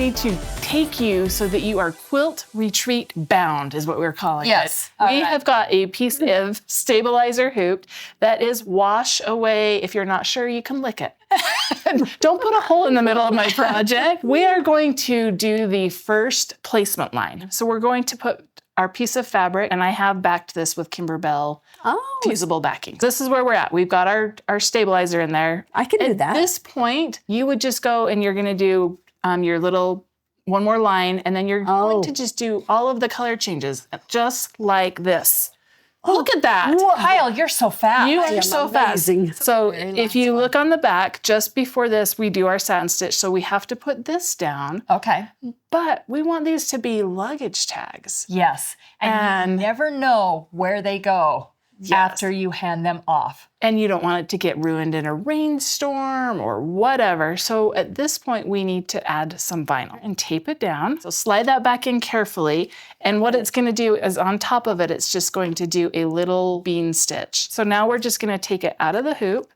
need to take you so that you are quilt retreat bound is what we're calling it. We have got a piece of stabilizer hoop that is wash away. If you're not sure, you can lick it. Don't put a hole in the middle of my project. We are going to do the first placement line. So we're going to put our piece of fabric, and I have backed this with Kimberbell fusible backing. This is where we're at. We've got our stabilizer in there. I can do that. At this point, you would just go and you're gonna do your little one more line, and then you're going to just do all of the color changes, just like this. Look at that. Whoa. Kyle, you're so fast. You are so amazing. fast. So if you look on the back, just before this, we do our satin stitch. So we have to put this down. Okay. But we want these to be luggage tags. Yes. And you never know where they go after you hand them off. And you don't want it to get ruined in a rainstorm or whatever. So at this point, we need to add some vinyl and tape it down. So slide that back in carefully. And what it's gonna do is on top of it, it's just going to do a little bean stitch. So now we're just gonna take it out of the hoop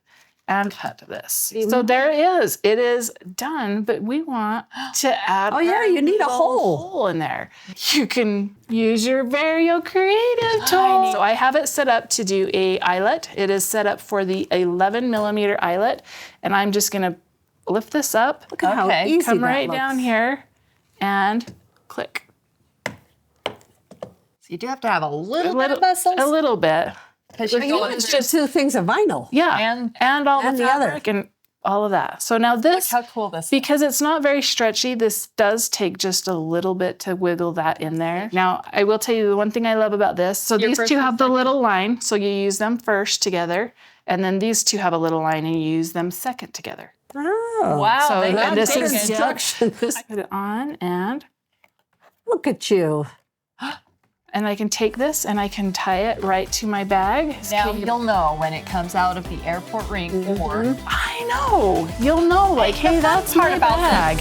and cut this. So there it is. It is done, but we want to add you need a hole in there. You can use your very creative tool. So I have it set up to do a eyelet. It is set up for the 11mm eyelet, and I'm just gonna lift this up. Look at how easy Come that right looks. down here and click. So you do have to have a little bit of muscles. A little bit. It's just 2 things of vinyl. Yeah, and all the fabric and all of that. So now this, look how cool this is. Because it's not very stretchy, this does take just a little bit to wiggle that in there. Now, I will tell you the one thing I love about this. So these two have the little line, so you use them first together, and then these two have a little line and you use them second together. Oh. Wow. So and this is instructions. put it on and Look at you. and I can take this and I can tie it right to my bag. Now you'll know when it comes out of the airport ring or I know. You'll know, like, hey, that's my bag.